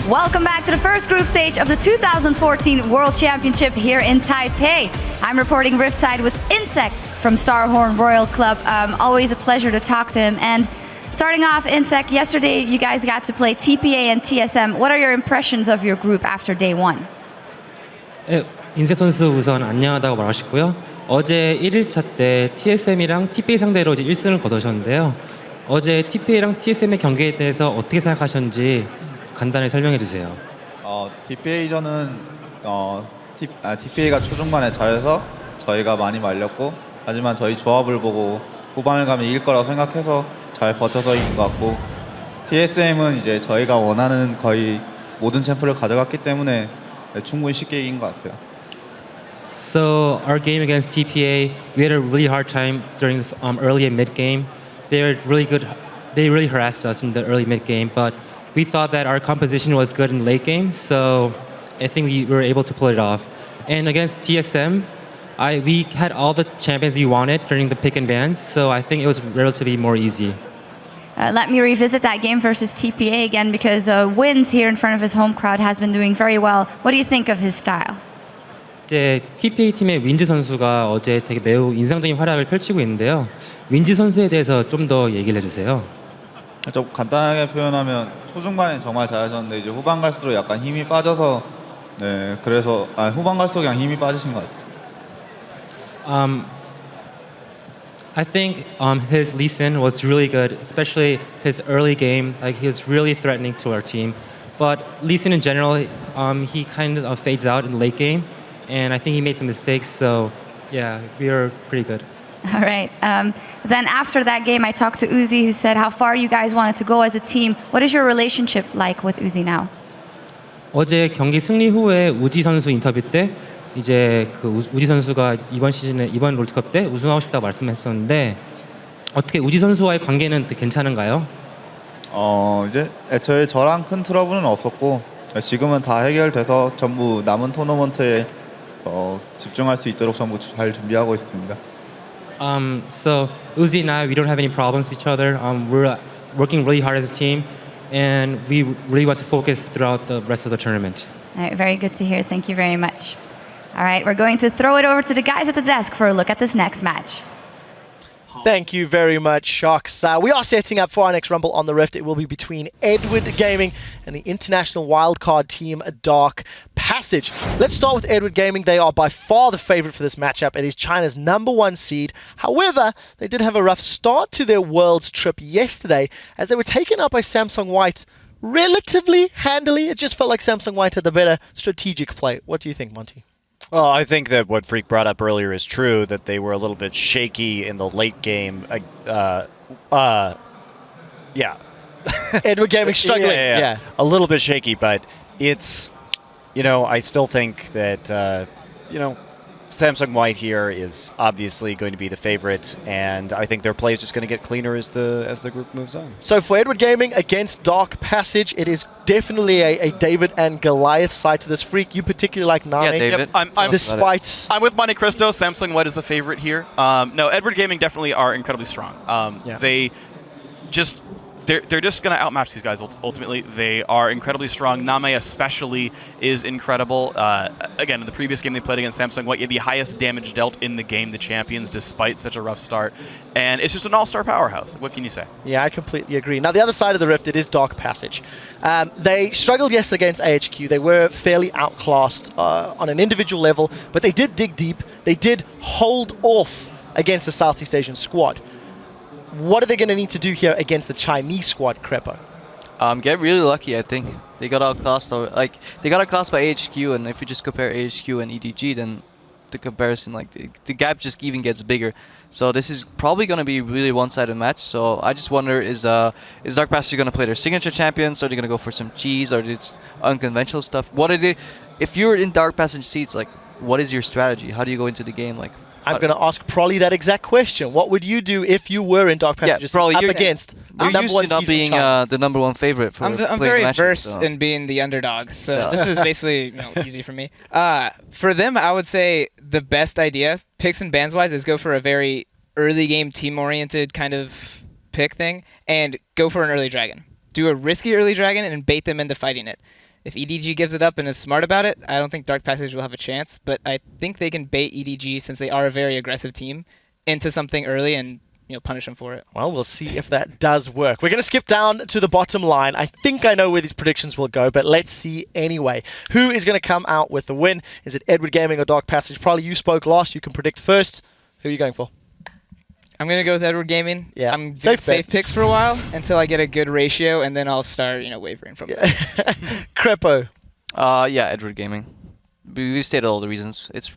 Welcome back to the first group stage of the 2014 World Championship here in Taipei. I'm reporting Riptide with Insect from Starhorn Royal Club. Always a pleasure to talk to him. And starting off, Insect, yesterday you guys got to play TPA and TSM. What are your impressions of your group after day one? 인색 선수 우선 안녕하다고 말하시고요. 어제 1일차 때 TSM이랑 TPA 상대로 이제 1승을 거두셨는데요. 어제 TPA랑 TSM의 경기에 대해서 어떻게 생각하셨는지 간단히 설명해 주세요. TPA전은 TPA가 초중반에 잘해서 저희가 많이 말렸고, 하지만 저희 조합을 보고 후반을 가면 이길 거라고 생각해서 잘 버텨서 이긴 것 같고, TSM은 이제 저희가 원하는 거의 모든 챔프를 가져갔기 때문에 충분히 쉽게 이긴 것 같아요. So our game against TPA, we had a really hard time during the early and mid game. They're really good. They really harassed us in the early mid game, but we thought that our composition was good in the late game, so I think we were able to pull it off. And against TSM, we had all the champions we wanted during the pick and bans, so I think it was relatively more easy. Let me revisit that game versus TPA again, because Wins here in front of his home crowd has been doing very well. What do you think of his style? 이제 TPA 팀의 윈즈 선수가 어제 되게 매우 인상적인 활약을 펼치고 있는데요. 윈즈 선수에 대해서 좀 더 얘기를 해주세요. 좀 간단하게 표현하면 초중반에 정말 잘하셨는데 이제 후반 갈수록 약간 힘이 빠져서 그래서 후반 갈수록 그냥 힘이 빠지신 것 같아요. I think his Lee Sin was really good, especially his early game. Like he was really threatening to our team. But Lee Sin in general, he kind of fades out in the late game, and I think he made some mistakes. So yeah, we were pretty good. All right. Then after that game, I talked to Uzi, who said how far you guys wanted to go as a team. What is your relationship like with Uzi now? 어제 경기 승리 후에 우지 선수 인터뷰 때 이제 그 우지 선수가 이번 시즌에 이번 롤드컵 때 우승하고 싶다고 말씀했었는데 어떻게 우지 선수와의 관계는 괜찮은가요? 이제 애초에 저랑 큰 트러블은 없었고 지금은 다 해결돼서 전부 남은 토너먼트에 집중할 수 있도록 전부 잘 준비하고 있습니다. So Uzi and I, we don't have any problems with each other. We're working really hard as a team, and we really want to focus throughout the rest of the tournament. All right, very good to hear. Thank you very much. All right, we're going to throw it over to the guys at the desk for a look at this next match. Thank you very much, Shocks. We are setting up for our next Rumble on the Rift. It will be between Edward Gaming and the international wildcard team, Dark Passage. Let's start with Edward Gaming. They are by far the favorite for this matchup. It is China's #1 seed. However, they did have a rough start to their Worlds trip yesterday as they were taken out by Samsung White relatively handily. It just felt like Samsung White had the better strategic play. What do you think, Monty? Well, I think that what Freak brought up earlier is true, that they were a little bit shaky in the late game. Yeah. Edward Gaming struggling. Yeah. A little bit shaky, but it's, I still think that, Samsung White here is obviously going to be the favorite, and I think their play is just going to get cleaner as the group moves on. So for Edward Gaming against Dark Passage, it is definitely a David and Goliath side to this. Freak, you particularly like NaMei. Yeah, David. Despite... I'm with Monte Cristo. Samsung White is the favorite here. No, Edward Gaming definitely are incredibly strong. They're just going to outmatch these guys ultimately. They are incredibly strong. NaMei especially is incredible. Again, in the previous game they played against Samsung White, he had the highest damage dealt in the game, the champions, despite such a rough start. And it's just an all-star powerhouse. What can you say? Yeah, I completely agree. Now, the other side of the Rift, it is Dark Passage. They struggled yesterday against AHQ. They were fairly outclassed on an individual level, but they did dig deep. They did hold off against the Southeast Asian squad. What are they going to need to do here against the Chinese squad, Crepo? Get really lucky, I think. They got outclassed, they got outclassed by AHQ, and if you just compare AHQ and EDG, then the comparison, the gap just even gets bigger. So this is probably going to be really one-sided match. So I just wonder, is Dark Passage going to play their signature champions, or are they going to go for some cheese, or it's unconventional stuff? What are they? If you're in Dark Passage seats, what is your strategy? How do you go into the game? I'm going to ask Prolly that exact question. What would you do if you were in Dark Passage up against the you're number one used to not being the #1 favorite for I'm very versed in being the underdog, so this is basically easy for me. For them, I would say the best idea, picks and bans wise, is go for a very early game team-oriented kind of pick thing and go for an early dragon. Do a risky early dragon and bait them into fighting it. If EDG gives it up and is smart about it, I don't think Dark Passage will have a chance, but I think they can bait EDG, since they are a very aggressive team, into something early and punish them for it. Well, we'll see if that does work. We're going to skip down to the bottom line. I think I know where these predictions will go, but let's see anyway. Who is going to come out with the win? Is it Edward Gaming or Dark Passage? Probably you spoke last. You can predict first. Who are you going for? I'm going to go with Edward Gaming. Yeah. I'm safe picks for a while until I get a good ratio, and then I'll start, wavering from there. Crepo. Yeah, Edward Gaming. We stated all the reasons. It's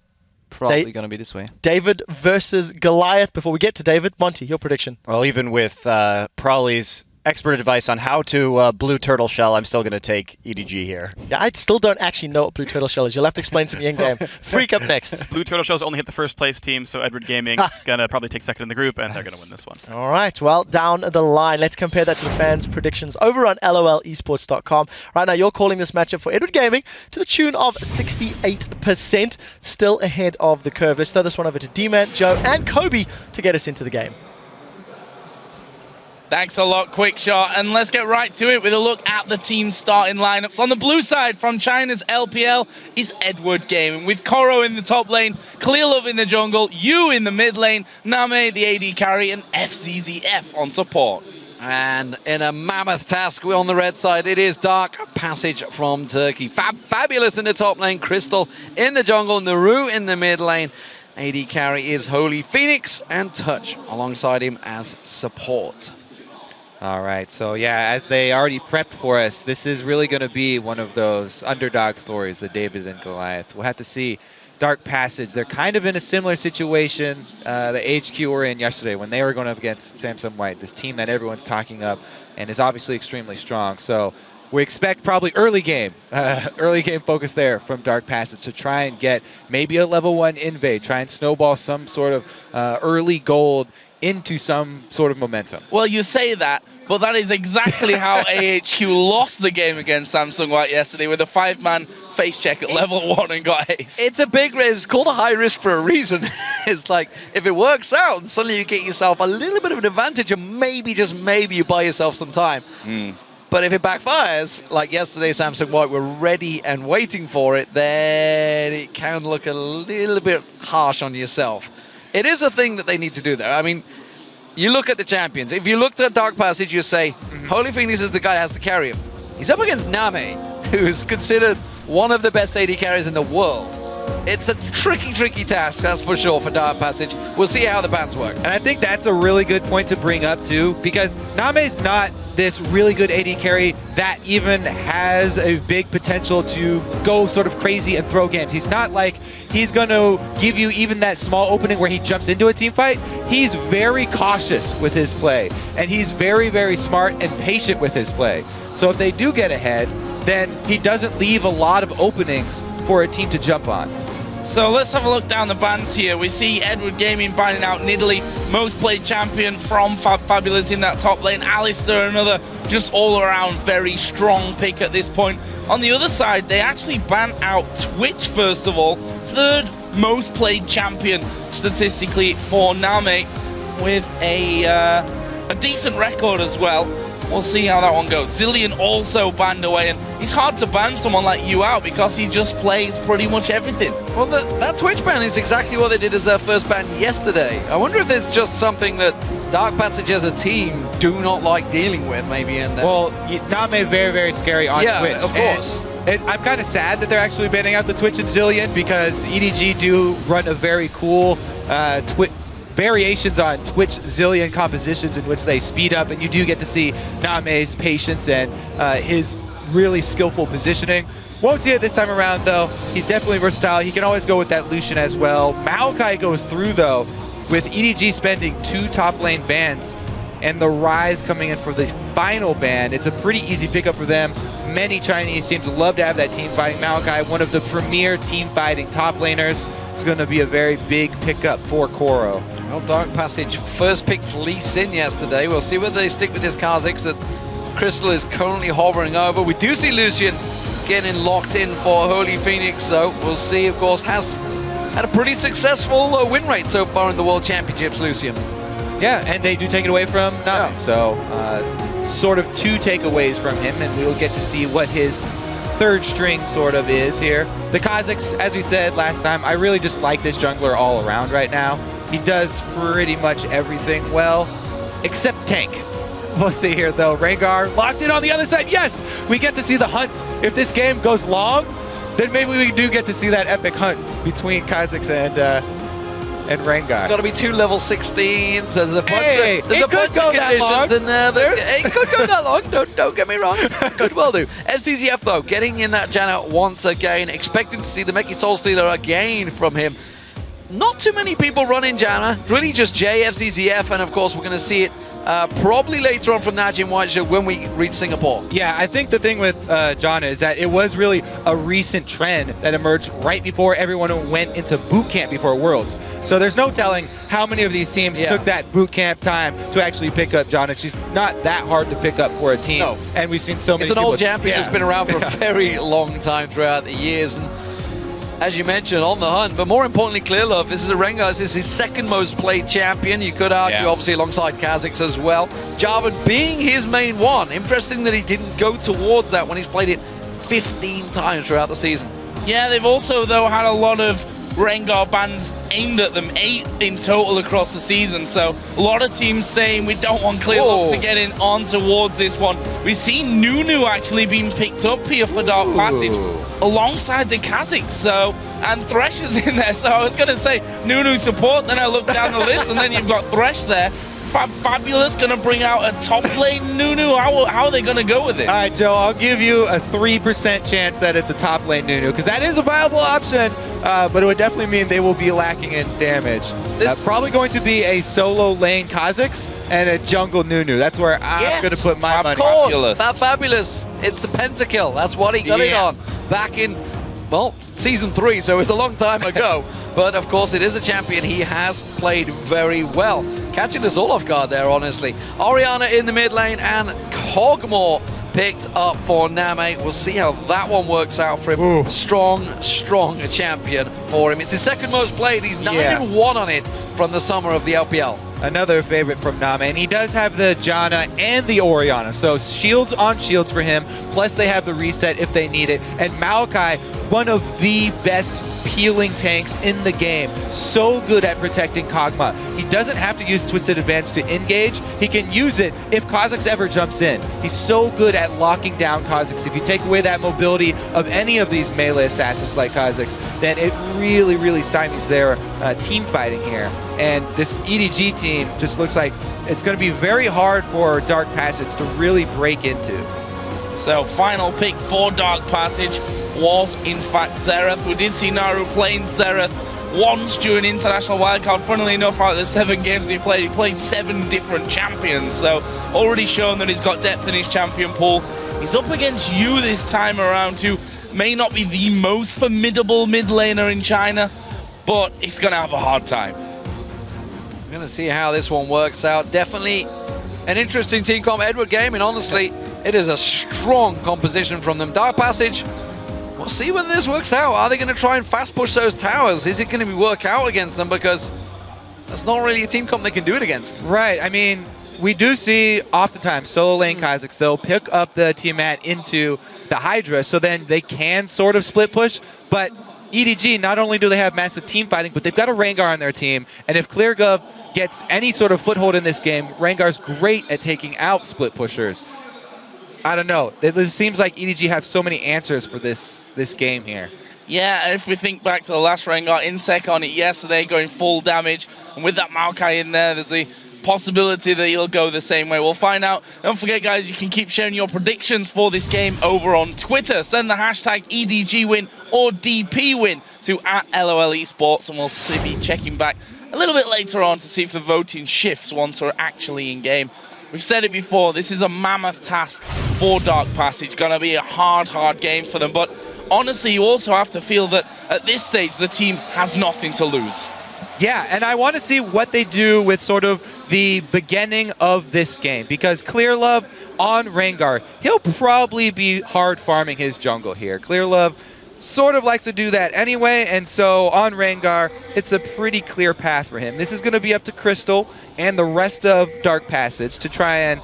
probably going to be this way. David versus Goliath. Before we get to David, Monty, your prediction. Well, even with Prawley's expert advice on how to blue turtle shell, I'm still going to take EDG here. Yeah, I still don't actually know what blue turtle shell is. You'll have to explain to me in game. Freak up next. Blue Turtle Shells only hit the first place team, so Edward Gaming gonna probably take second in the group, and they're gonna win this one. All right, well, down the line. Let's compare that to the fans' predictions over on lolesports.com. Right now, you're calling this matchup for Edward Gaming to the tune of 68%, still ahead of the curve. Let's throw this one over to D-Man, Joe, and Kobe to get us into the game. Thanks a lot, Quick Shot. And let's get right to it with a look at the team starting lineups. On the blue side from China's LPL is Edward Gaming, with Koray in the top lane, Clearlove in the jungle, Yu in the mid lane, NaMei the AD carry, and Fzzf on support. And in a mammoth task on the red side, it is Dark Passage from Turkey. fabFabulous in the top lane, Crystal in the jungle, Naru in the mid lane. AD carry is HolyPhoenix, and Touch alongside him as support. All right, so yeah, as they already prepped for us, this is really going to be one of those underdog stories, the David and Goliath. We'll have to see. Dark Passage, they're kind of in a similar situation the HQ were in yesterday when they were going up against Samsung White, this team that everyone's talking up and is obviously extremely strong. So we expect probably early game focus there from Dark Passage to try and get maybe a level 1 invade, try and snowball some sort of early gold into some sort of momentum. Well, you say that, but that is exactly how AHQ lost the game against Samsung White yesterday with a 5-man face check at level 1 and got ace. It's a big risk. It's called a high risk for a reason. It's like, if it works out, suddenly you get yourself a little bit of an advantage, and maybe, just maybe, you buy yourself some time. But if it backfires, like yesterday Samsung White were ready and waiting for it, then it can look a little bit harsh on yourself. It is a thing that they need to do, though. I mean, you look at the champions. If you looked at Dark Passage, you say, HolyPhoenix is the guy that has to carry him. He's up against NaMei, who's considered one of the best AD carries in the world. It's a tricky task, that's for sure, for Dark Passage. We'll see how the bans work. And I think that's a really good point to bring up, too, because NaMei's not this really good AD carry that even has a big potential to go sort of crazy and throw games. He's not like he's going to give you even that small opening where he jumps into a team fight. He's very cautious with his play, and he's very smart and patient with his play. So if they do get ahead, then he doesn't leave a lot of openings for a team to jump on. So let's have a look down the bans here. We see Edward Gaming banning out Nidalee, most played champion from fabFabulous in that top lane. Alistair, another just all-around very strong pick at this point. On the other side, they actually ban out Twitch, first of all. Third most played champion statistically for NaMei, with a decent record as well. We'll see how that one goes. Zillion also banned away, and it's hard to ban someone like you out because he just plays pretty much everything. Well, that Twitch ban is exactly what they did as their first ban yesterday. I wonder if it's just something that Dark Passage as a team do not like dealing with, maybe. Well, NaMei very scary on Twitch. Yeah, of course. I'm kind of sad that they're actually banning out the Twitch and Zillion, because EDG do run a very cool variations on Twitch Zillion compositions in which they speed up, and you do get to see NaMei's patience and his really skillful positioning. Won't see it this time around, though. He's definitely versatile. He can always go with that Lucian as well. Maokai goes through, though, with EDG spending 2 top lane bans and the Rise coming in for the final ban. It's a pretty easy pickup for them. Many Chinese teams love to have that team fighting Maokai, one of the premier team fighting top laners. It's going to be a very big pickup for Koray. Well, Dark Passage first picked Lee Sin yesterday. We'll see whether they stick with this Kha'Zix that Crystal is currently hovering over. We do see Lucian getting locked in for HolyPhoenix, so we'll see. Of course, has had a pretty successful win rate so far in the World Championships, Lucian. Yeah, and they do take it away from NaMei. Yeah. So sort of 2 takeaways from him, and we'll get to see what his third string sort of is here. The Kazakhs, as we said last time, I really just like this jungler all around right now. He does pretty much everything well, except tank. We'll see here though. Rengar locked in on the other side. Yes, we get to see the hunt. If this game goes long, then maybe we do get to see that epic hunt between Kazakhs and Rengar. It's got to be 2 level 16s. There's a bunch Hey, of, there's it a bunch could go of that conditions long. in there. It could go that long. Don't get me wrong. Could well do. Fzzf though, getting in that Janna once again, expecting to see the Meki Soul Stealer again from him. Not too many people running Janna. Really just J, Fzzf, and of course we're going to see it probably later on from Najin White when we reach Singapore. Yeah, I think the thing with Janna is that it was really a recent trend that emerged right before everyone went into boot camp before Worlds. So there's no telling how many of these teams took that boot camp time to actually pick up Janna. She's not that hard to pick up for a team. No. And we've seen so many It's an old champion that's been around for Yeah. a very long time throughout the years. And as you mentioned, on the hunt, but more importantly, Clearlove. This is a Rengar. This is his second most played champion. You could argue, obviously, alongside Kazakhs as well. JiaWen being his main one. Interesting that he didn't go towards that when he's played it 15 times throughout the season. Yeah, they've also, though, had a lot of Rengar bans aimed at them, 8 in total across the season. So a lot of teams saying we don't want Clearlove to get in on towards this one. We've seen Nunu actually being picked up here for Dark Passage alongside the Kazakhs. So, and Thresh is in there. So I was going to say Nunu support, then I looked down the list and then you've got Thresh there. fabFabulous going to bring out a top lane Nunu. How are they going to go with it? All right, Joe, I'll give you a 3% chance that it's a top lane Nunu, because that is a viable option, but it would definitely mean they will be lacking in damage. Probably going to be a solo lane Kazakhs and a jungle Nunu. That's where I'm going to put my money. fabFabulous. It's a pentakill. That's what he got it on back in, well, season 3, so it's a long time ago. But of course, it is a champion he has played very well. Catching us all off guard there, honestly. Orianna in the mid lane and Kog'Maw picked up for NaMei. We'll see how that one works out for him. Ooh. Strong champion for him. It's his second most played. He's 9-1 on it from the summer of the LPL. Another favorite from NaMei, and he does have the Janna and the Orianna, so shields on shields for him, plus they have the reset if they need it. And Maokai, one of the best peeling tanks in the game, so good at protecting Kog'Maw. He doesn't have to use Twisted Advance to engage, he can use it if Kazakhs ever jumps in. He's so good at locking down Kazakhs. If you take away that mobility of any of these melee assassins like Kazakhs, then it really stymies their team fighting here. And this EDG team just looks like it's going to be very hard for Dark Passage to really break into. So final pick for Dark Passage was in fact Xerath. We did see Naru playing Xerath once during International Wildcard. Funnily enough, out of the 7 games he played 7 different champions. So already shown that he's got depth in his champion pool. He's up against you this time around, who may not be the most formidable mid laner in China, but he's going to have a hard time. We're going to see how this one works out. Definitely an interesting team comp. Edward Gaming, honestly, it is a strong composition from them. Dark Passage, we'll see whether this works out. Are they going to try and fast push those towers? Is it going to work out against them? Because that's not really a team comp they can do it against. Right, I mean, we do see oftentimes solo lane Kazakhs, they'll pick up the Tiamat into the Hydra, so then they can sort of split push, but EDG, not only do they have massive team fighting, but they've got a Rengar on their team, and if Clearlove gets any sort of foothold in this game, Rengar's great at taking out split pushers. I don't know. It seems like EDG have so many answers for this game here. Yeah, if we think back to the last Rengar, Insec on it yesterday, going full damage, and with that Maokai in there, there's a possibility that he'll go the same way. We'll find out. Don't forget, guys, you can keep sharing your predictions for this game over on Twitter. Send the hashtag EDGWin or DPWin to @LOLEsports, and we'll be checking back a little bit later on to see if the voting shifts once we're actually in game. We've said it before, this is a mammoth task for Dark Passage. Gonna be a hard game for them, but honestly, you also have to feel that at this stage, the team has nothing to lose. Yeah, and I want to see what they do with sort of the beginning of this game, because Clearlove on Rengar, he'll probably be hard farming his jungle here. Clearlove sort of likes to do that anyway, and so on Rengar, it's a pretty clear path for him. This is going to be up to Crystal and the rest of Dark Passage to try and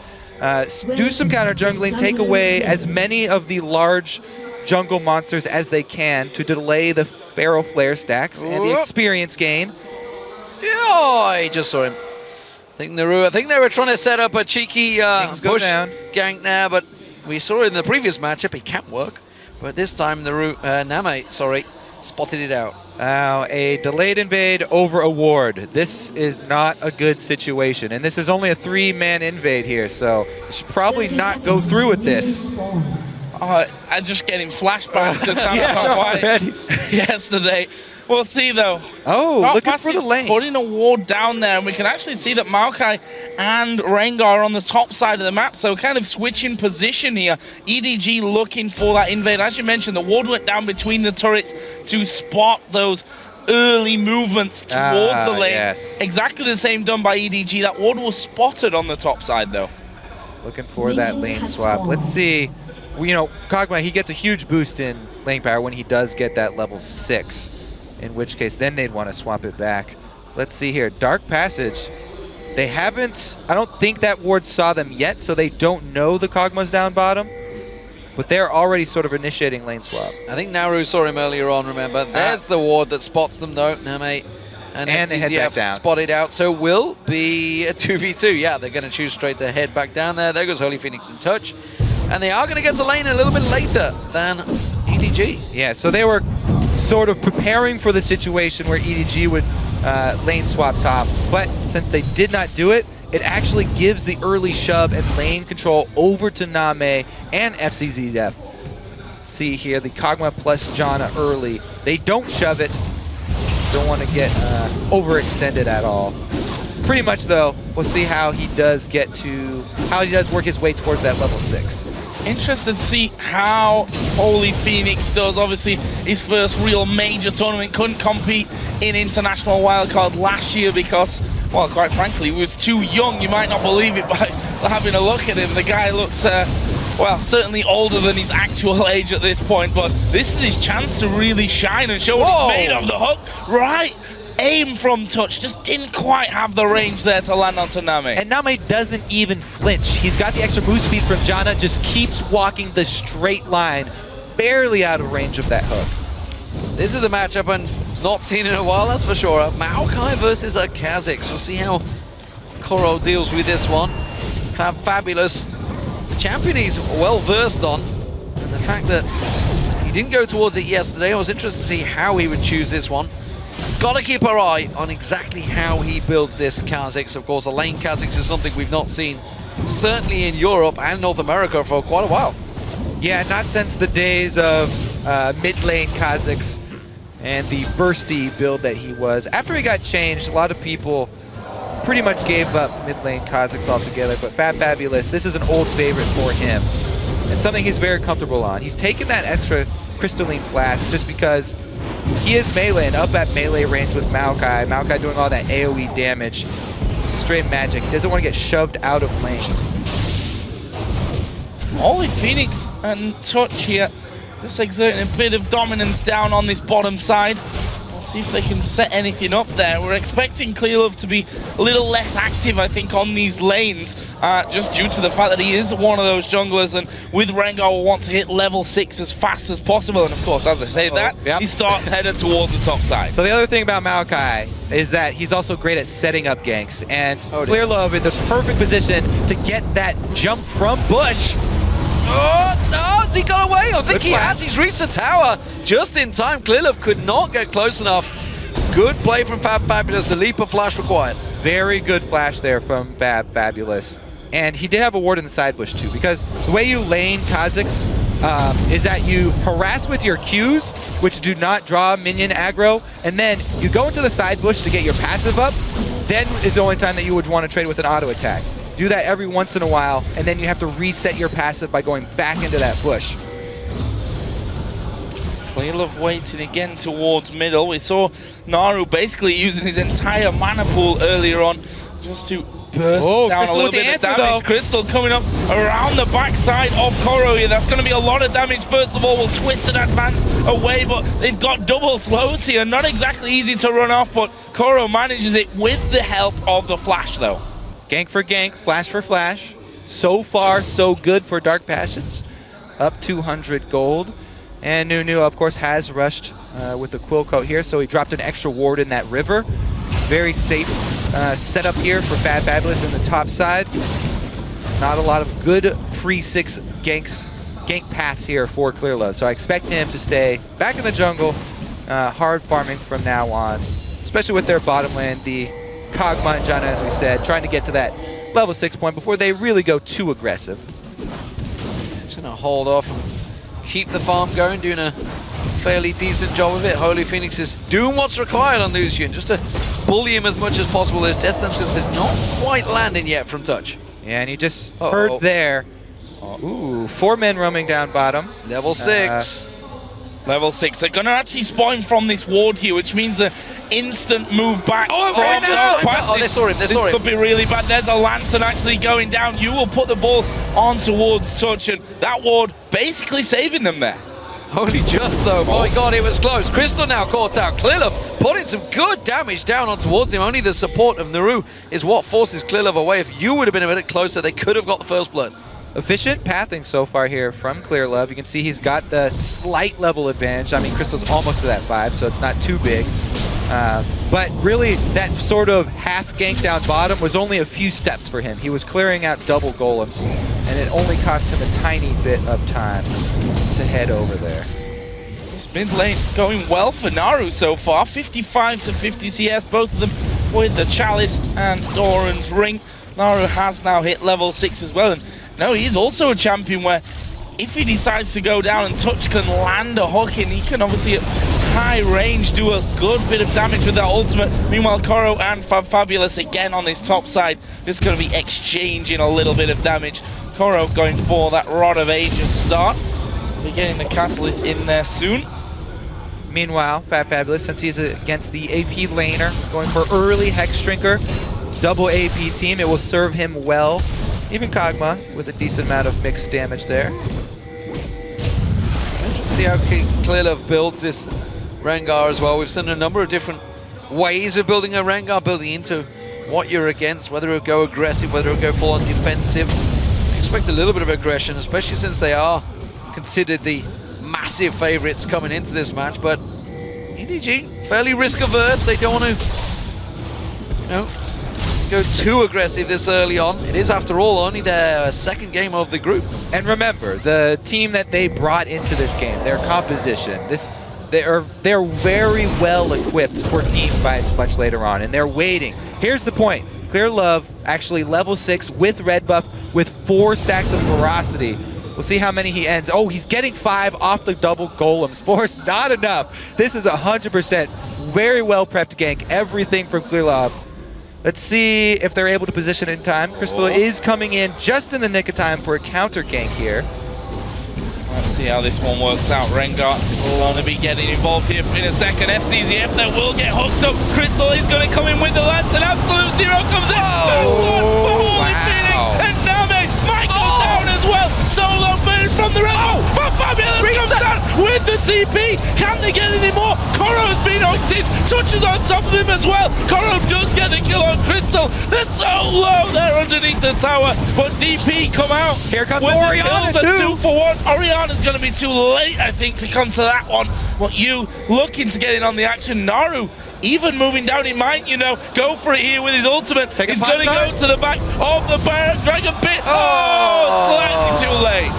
do some counter jungling, take away as many of the large jungle monsters as they can to delay the Pharaoh Flare stacks and the experience gain. Oh, I just saw him. I think they were trying to set up a cheeky push gank there, but we saw in the previous matchup it can't work. But this time NaMei, spotted it out. Now, a delayed invade over a ward. This is not a good situation. And this is only a 3-man invade here, so you should probably not go through with this. I'm just getting flashbacks to Samsung White yesterday. We'll see, though. Oh, looking for the lane. Putting a ward down there, and we can actually see that Maokai and Rengar are on the top side of the map, so kind of switching position here. EDG looking for that invade. As you mentioned, the ward went down between the turrets to spot those early movements towards the lane. Yes. Exactly the same done by EDG. That ward was spotted on the top side, though. Looking for that lane swap. Let's see. You know, Kog'Maw, he gets a huge boost in lane power when he does get that level 6. In which case, then they'd want to swap it back. Let's see here. Dark Passage. They haven't... I don't think that ward saw them yet, so they don't know the Kog'Maw's down bottom. But they're already sort of initiating lane swap. I think Naru saw him earlier on, remember. There's the ward that spots them, though. NaMei and they head back down. Spotted out, so will be a 2v2. Yeah, they're going to choose straight to head back down there. There goes HolyPhoenix in touch. And they are going to get to lane a little bit later than EDG. Yeah, so they were sort of preparing for the situation where EDG would lane swap top, but since they did not do it, it actually gives the early shove and lane control over to NaMei and Fzzf. See here, the Kog'Maw plus Janna early. They don't shove it. Don't want to get overextended at all. Pretty much though, we'll see how he does work his way towards that level 6. Interested to see how HolyPhoenix does. Obviously, his first real major tournament. Couldn't compete in International Wildcard last year because, well, quite frankly, he was too young. You might not believe it by having a look at him. The guy looks, well, certainly older than his actual age at this point, but this is his chance to really shine and show what he's made of. The hook, right? Aim from touch, just didn't quite have the range there to land onto NaMei. And NaMei doesn't even flinch. He's got the extra move speed from Janna, just keeps walking the straight line, barely out of range of that hook. This is a matchup and not seen in a while, that's for sure. Maokai versus a Kha'Zix. We'll see how Koray deals with this one. fabFabulous. The champion he's well versed on. And the fact that he didn't go towards it yesterday, I was interested to see how he would choose this one. Gotta keep our eye on exactly how he builds this Kha'Zix. Of course, a lane Kha'Zix is something we've not seen, certainly in Europe and North America, for quite a while. Yeah, not since the days of mid-lane Kha'Zix and the bursty build that he was. After he got changed, a lot of people pretty much gave up mid-lane Kha'Zix altogether, but fabFabulous, this is an old favorite for him. and something he's very comfortable on. He's taken that extra crystalline flask just because he is melee and up at melee range with Maokai. Maokai doing all that AoE damage. Straight magic. He doesn't want to get shoved out of lane. HolyPhoenix and Touch here, just exerting a bit of dominance down on this bottom side. We'll see if they can set anything up there. We're expecting Clearlove to be a little less active, I think, on these lanes, just due to the fact that he is one of those junglers, and with Rengar will want to hit level 6 as fast as possible. And of course, as I say he starts headed towards the top side. So the other thing about Maokai is that he's also great at setting up ganks, and Clearlove in the perfect position to get that jump from Bush. Oh, no, he got away. I think he has. He's reached the tower just in time. Clearlove could not get close enough. Good play from fabFabulous. The leap of flash required. Very good flash there from fabFabulous. And he did have a ward in the side bush too, because the way you lane Kha'Zix is that you harass with your Qs, which do not draw minion aggro, and then you go into the side bush to get your passive up. Then is the only time that you would want to trade with an auto attack. Do that every once in a while, and then you have to reset your passive by going back into that bush. Clearlove waiting again towards middle. We saw Naru basically using his entire mana pool earlier on just to burst down a little bit of damage. Crystal coming up around the backside of Koray. That's going to be a lot of damage. First of all, will twist and advance away, but they've got double slows here. Not exactly easy to run off, but Koray manages it with the help of the flash, though. Gank for gank, flash for flash. So far, so good for Dark Passions. Up 200 gold. And Nunu, of course, has rushed with the Quill Coat here, so he dropped an extra ward in that river. Very safe setup here for fabFabulous in the top side. Not a lot of good pre-6 gank paths here for Clearlove, so I expect him to stay back in the jungle, hard farming from now on, especially with their bottom lane, the Kog'Maw and Janna, as we said, trying to get to that level 6 point before they really go too aggressive. Just gonna hold off and keep the farm going, doing a fairly decent job of it. HolyPhoenix is doing what's required on Zhuojun, just to bully him as much as possible. His death sentence is not quite landing yet from touch. Yeah, and you just heard there. Ooh, 4 men roaming down bottom. Level 6. Level 6. They're going to actually spawn from this ward here, which means an instant move back. They saw him. This could be really bad. There's a lantern actually going down. You will put the ball on towards Touch, and that ward basically saving them there. Only just though. My God, it was close. Crystal now caught out. Clearlove putting some good damage down on towards him. Only the support of Naru is what forces Clearlove away. If you would have been a bit closer, they could have got the first blood. Efficient pathing so far here from Clearlove. You can see he's got the slight level advantage. I mean, Crystal's almost to that 5, so it's not too big. But really, that sort of half gank down bottom was only a few steps for him. He was clearing out double golems, and it only cost him a tiny bit of time to head over there. This mid lane going well for Naru so far. 55 to 50 CS, both of them with the Chalice and Doran's Ring. Naru has now hit level 6 as well. And no, he's also a champion where if he decides to go down and Touch can land a hook in, he can obviously at high range do a good bit of damage with that ultimate. Meanwhile, Koray and fabFabulous again on this top side, just going to be exchanging a little bit of damage. Koray going for that Rod of Ages start. We're getting the Catalyst in there soon. Meanwhile, fabFabulous, since he's against the AP laner, going for early Hex Shrinker, double AP team, it will serve him well. Even Kog'Maw with a decent amount of mixed damage there. Interesting to see how Clearlove builds this Rengar as well. We've seen a number of different ways of building a Rengar, building into what you're against, whether it'll go aggressive, whether it'll go full on defensive. Expect a little bit of aggression, especially since they are considered the massive favorites coming into this match, but EDG fairly risk averse. They don't want to, go too aggressive this early on. It is, after all, only their second game of the group. And remember, the team that they brought into this game, their composition, they're very well equipped for team fights much later on, and they're waiting. Here's the point. Clearlove actually level 6 with red buff with 4 stacks of ferocity. We'll see how many he ends. Oh, he's getting 5 off the double golems. 4's not enough. This is 100% very well prepped gank. Everything from Clearlove. Let's see if they're able to position in time. Crystal is coming in just in the nick of time for a counter gank here. Let's see how this one works out. Rengar will only be getting involved here in a second. Fzzf that will get hooked up. Crystal is going to come in with the lantern. Absolute Zero comes in. HolyPhoenix and NaMei might go down as well. Solo burn from the red. fabFabulous comes down with the TP. Can they get any more? Koray's been hooked in. Touch is on top of him as well. Koray does get the kill on Crystal. They're so low there underneath the tower, but DP come out. Here comes Orianna too. 2 for 1. Orianna's going to be too late, I think, to come to that one. But you looking to get in on the action. Naru even moving down, he might, go for it here with his ultimate. He's going to go to the back of the Dragon Pit. Slightly too late.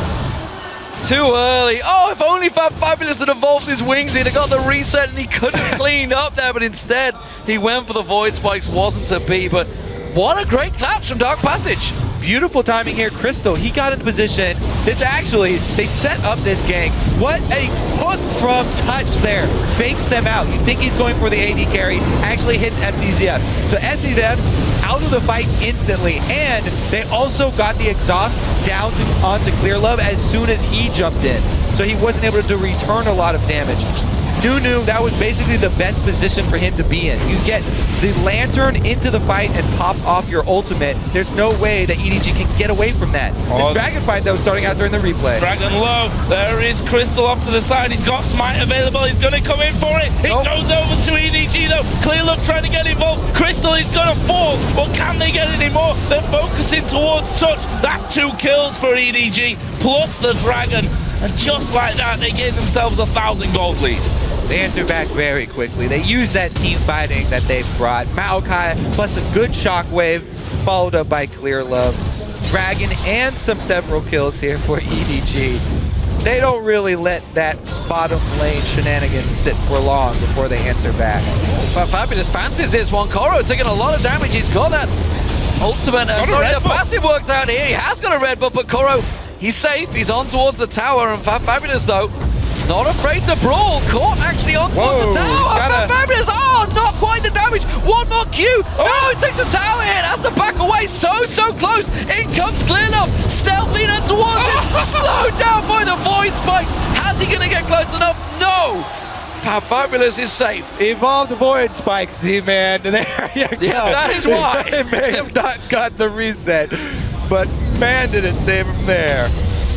Too early. Oh, if only fabFabulous had evolved his wings, he'd have got the reset and he could have cleaned up there, but instead he went for the Void Spikes. Wasn't to be, but what a great collapse from Dark Passage. Beautiful timing here. Crystal, he got into position. They set up this gank. What a hook from Touch there. Fakes them out. You think he's going for the AD carry. Actually hits Fzzf. So Fzzf out of the fight instantly. And they also got the exhaust down onto Clearlove as soon as he jumped in. So he wasn't able to return a lot of damage. Nunu, that was basically the best position for him to be in. You get the Lantern into the fight and pop off your ultimate. There's no way that EDG can get away from that. This Dragon fight, though, starting out during the replay. Dragon low. There is Crystal off to the side. He's got Smite available. He's going to come in for it. It goes over to EDG, though. Clearlove trying to get involved. Crystal is going to fall. But can they get any more? They're focusing towards Touch. That's 2 kills for EDG, plus the Dragon. And just like that, they gave themselves a 1,000 gold lead. They answer back very quickly. They use that team fighting that they've brought. Maokai plus a good shockwave, followed up by Clearlove. Dragon and several kills here for EDG. They don't really let that bottom lane shenanigans sit for long before they answer back. fabFabulous fancies this one. Koray taking a lot of damage. He's got that ultimate. Sorry, the passive worked out here. He has got a red buff, but Koray, he's safe. He's on towards the tower, and fabFabulous, though, not afraid to brawl. Caught actually on towards the tower. fabFabulous, not quite the damage. One more Q. No, he takes a tower hit. Has to back away. So close. In comes Clearlove. Stealthy and towards him. Slowed down by the Void Spikes. How's he going to get close enough? No. fabFabulous is safe. Evolve the Void Spikes, D-Man. There you go. Yeah, that is why. They may have not got the reset, but man, did it save him there.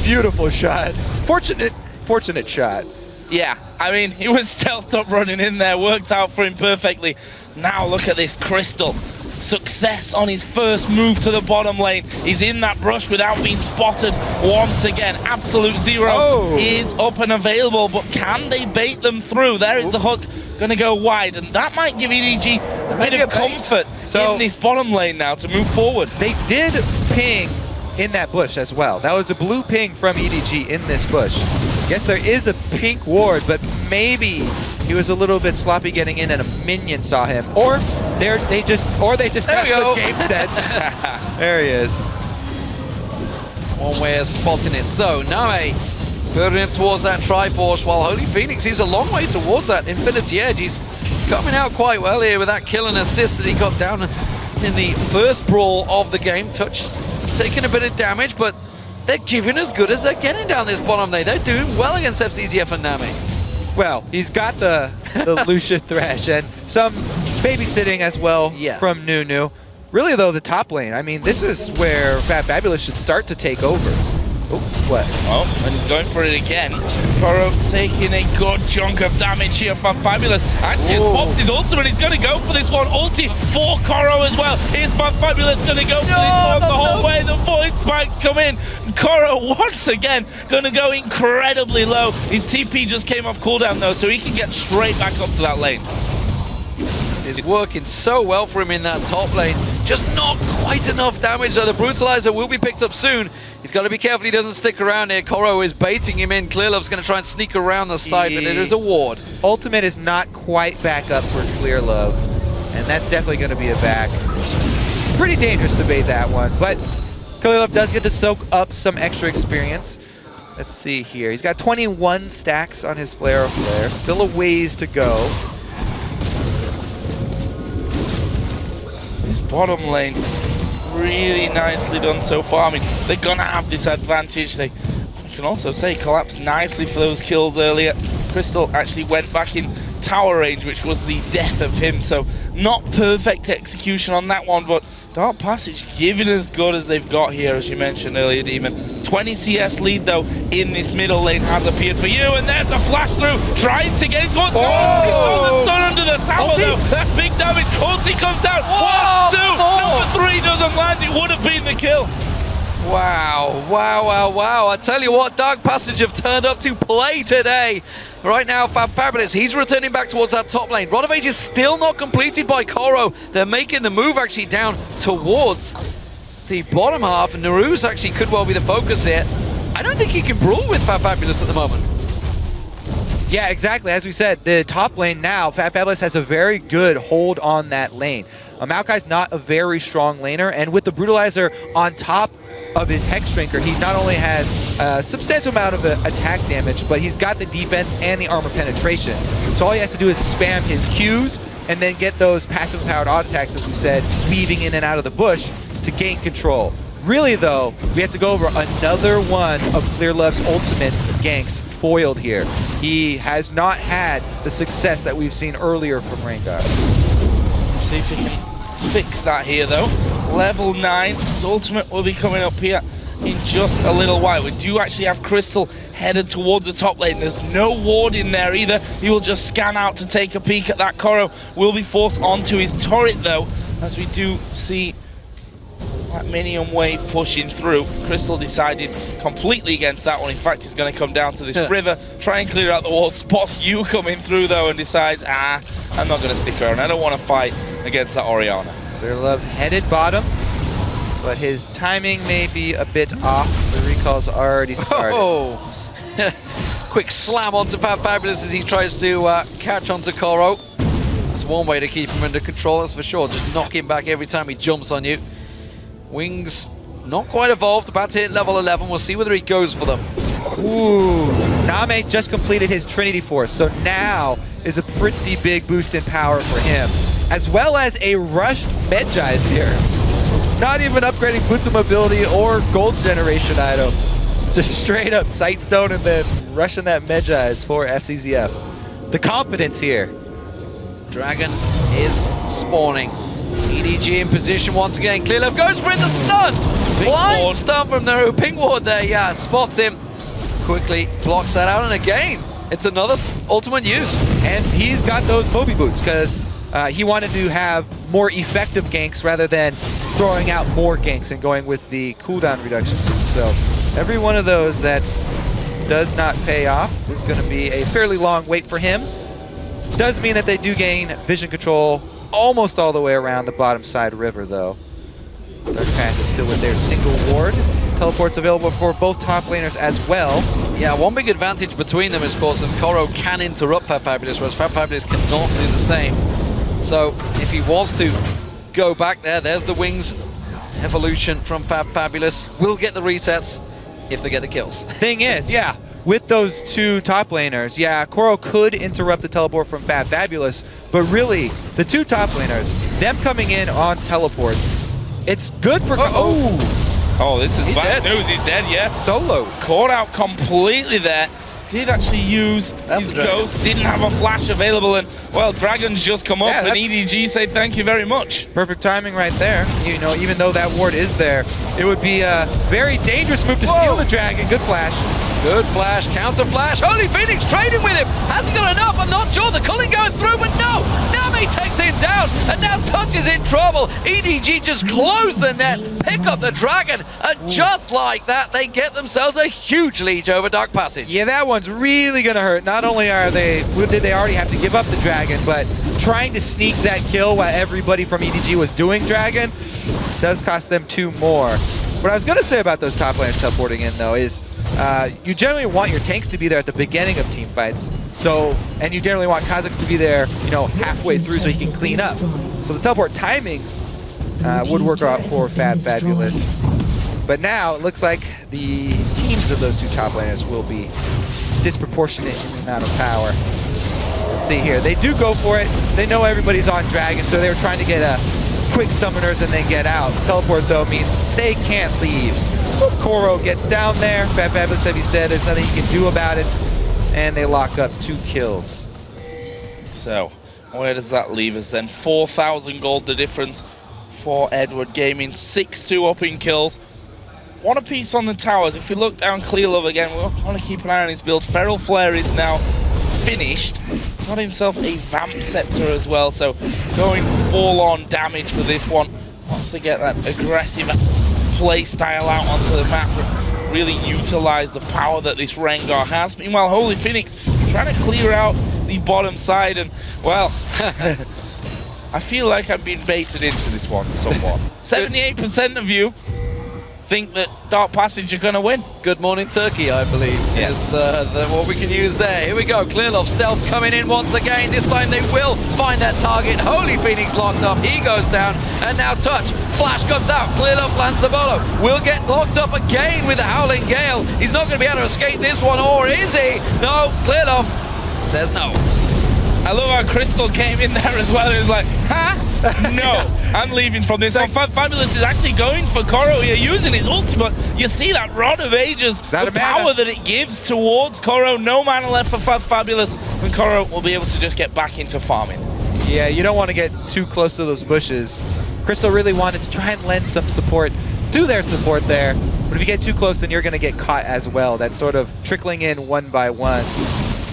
Beautiful shot. Fortunate shot. Yeah, I mean, he was stealthed up running in there, worked out for him perfectly. Now look at this Crystal. Success on his first move to the bottom lane. He's in that brush without being spotted once again. Absolute Zero is up and available, but can they bait them through? There is the hook, gonna go wide, and that might give EDG a bit of comfort in this bottom lane now to move forward. They did ping in that bush as well. That was a blue ping from EDG in this bush. Yes, there is a pink ward, but maybe he was a little bit sloppy getting in and a minion saw him. Or they just have the game sense. There he is. One way of spotting it. So NaMei putting him towards that Triforce, while HolyPhoenix, he's a long way towards that Infinity Edge. He's coming out quite well here with that kill and assist that he got down in the first brawl of the game. Touch taking a bit of damage, but they're giving as good as they're getting down this bottom lane. They're doing well against Fzzf and NaMei. Well, he's got the Lucian Thresh and some babysitting as well from Nunu. Really, though, the top lane, I mean, this is where fabFabulous should start to take over. Oh, what? Oh, and he's going for it again. Koray taking a good chunk of damage here from fabFabulous. Actually, has popped his ultimate. He's going to go for this one. Ulti for Koray as well. Is fabFabulous going to go for this one the whole way? The Void Spikes come in. Koray once again going to go incredibly low. His TP just came off cooldown though, so he can get straight back up to that lane. Is working so well for him in that top lane. Just not quite enough damage, though. The Brutalizer will be picked up soon. He's got to be careful he doesn't stick around here. Koray is baiting him in. Clearlove's going to try and sneak around the side, but it is a ward. Ultimate is not quite back up for Clearlove, and that's definitely going to be a back. Pretty dangerous to bait that one, but Clearlove does get to soak up some extra experience. Let's see here. He's got 21 stacks on his Flare of Flare. Still a ways to go. This bottom lane, really nicely done so far. I mean, they're going to have this advantage. They can also say collapsed nicely for those kills earlier. Crystal actually went back in tower range, which was the death of him. So not perfect execution on that one, but Dark Passage giving as good as they've got here, as you mentioned earlier, Demon. 20 CS lead, though, in this middle lane has appeared for you, and there's the flash through, trying to get into one. Oh, the stun under the tower, though. That's big damage. Ulti comes down. Whoa! 1, 2. Number 3 doesn't land. It would have been the kill. Wow, wow, wow, wow. I tell you what, Dark Passage have turned up to play today. Right now, fabFabulous, he's returning back towards that top lane. Rod of Age is still not completed by Koray. They're making the move actually down towards the bottom half. Naru's actually could well be the focus here. I don't think he can brawl with fabFabulous at the moment. Yeah, exactly. As we said, the top lane now, fabFabulous has a very good hold on that lane. Maokai's not a very strong laner, and with the Brutalizer on top of his Hex Drinker, he not only has a substantial amount of attack damage, but he's got the defense and the armor penetration. So all he has to do is spam his Qs and then get those passive powered auto attacks, as we said, weaving in and out of the bush to gain control. Really, though, we have to go over another one of Clearlove's ultimates ganks foiled here. He has not had the success that we've seen earlier from Rengar. See if he can fix that here, though. Level 9. His ultimate will be coming up here in just a little while. We do actually have Crystal headed towards the top lane. There's no ward in there either. He will just scan out to take a peek at that. Koray will be forced onto his turret, though, as we do see that minion wave pushing through. Crystal decided completely against that one. In fact, he's going to come down to this river, try and clear out the wall. Spots you coming through, though, and decides, I'm not going to stick around. I don't want to fight against that Orianna. Clearlove headed bottom, but his timing may be a bit off. The recall's already started. Oh! Quick slam onto fabFabulous as he tries to catch onto Koray. That's one way to keep him under control, that's for sure. Just knock him back every time he jumps on you. Wings not quite evolved, about to hit level 11. We'll see whether he goes for them. Ooh, NaMei just completed his Trinity Force, so now is a pretty big boost in power for him. As well as a rushed Medjai's here. Not even upgrading boots of mobility or gold generation item. Just straight up Sightstone and then rushing that Medjai's for Fzzf. The confidence here. Dragon is spawning. EDG in position once again. Clearlove goes for it, the stun! Blind stun from Naru. Ping ward there, yeah, spots him. Quickly blocks that out, and again, it's another ultimate use. And he's got those Moby boots because he wanted to have more effective ganks rather than throwing out more ganks and going with the cooldown reduction. So every one of those that does not pay off is going to be a fairly long wait for him. Does mean that they do gain vision control almost all the way around the bottom side river, though. Dark Panther still with their single ward. Teleports available for both top laners as well. Yeah, one big advantage between them is, of course, that Koray can interrupt fabFabulous, whereas fabFabulous cannot do the same. So if he was to go back there, there's the wings evolution from fabFabulous. Will get the resets if they get the kills. Thing is, yeah, with those two top laners, yeah, Koray could interrupt the teleport from fabFabulous, but really, the two top laners, them coming in on teleports, it's good for... Oh, this is bad news. He's dead, yeah. Solo. Caught out completely there. Did actually use his ghost, didn't have a flash available, and, well, Dragon's just come up, and EDG say thank you very much. Perfect timing right there. You know, even though that ward is there, it would be a very dangerous move to steal the Dragon. Good flash. Good flash, counter flash. HolyPhoenix trading with him. Hasn't got enough. I'm not sure. The culling going through, but no. NaMei takes him down, and now Touch is in trouble. EDG just close the net, pick up the Dragon, and just like that, they get themselves a huge lead over Dark Passage. Yeah, that one's really going to hurt. Not only did they already have to give up the Dragon, but trying to sneak that kill while everybody from EDG was doing Dragon does cost them 2 more. What I was going to say about those top laners teleporting in, though, is you generally want your tanks to be there at the beginning of team fights. So, and you generally want Kazakhs to be there, you know, halfway through so he can clean up. So the teleport timings would work out for fabFabulous. But now it looks like the teams of those two top laners will be disproportionate in the amount of power. Let's see here. They do go for it. They know everybody's on Dragon, so they were trying to get quick summoners and then get out. Teleport, though, means they can't leave. Koray gets down there. fabFabulous, as he said, there's nothing he can do about it. And they lock up 2 kills. So, where does that leave us then? 4,000 gold the difference for Edward Gaming. 6-2 up in kills. One apiece on the towers. If we look down Clearlove again, we want to keep an eye on his build. Feral Flare is now finished. Got himself a Vamp Scepter as well, so going full-on damage for this one. Wants to get that aggressive play style out onto the map and really utilize the power that this Rengar has. Meanwhile, HolyPhoenix trying to clear out the bottom side, and, well, I feel like I've been baited into this one somewhat. 78% of you think that Dark Passage are going to win. Good morning, Turkey, I believe, is what we can use there. Here we go, Clearlove stealth coming in once again. This time they will find that target. HolyPhoenix locked up, he goes down, and now Touch. Flash comes out, Clearlove lands the bolo. Will get locked up again with the Howling Gale. He's not going to be able to escape this one, or is he? No, Clearlove says no. I love how Crystal came in there as well. It was like, huh? No. and leaving from this one. fabFabulous is actually going for Koray here, using his ultimate. You see that Rod of Ages, the power that it gives towards Koray. No mana left for fabFabulous, and Koray will be able to just get back into farming. Yeah, you don't want to get too close to those bushes. Crystal really wanted to try and lend some support to their support there, but if you get too close, then you're going to get caught as well. That's sort of trickling in one by one.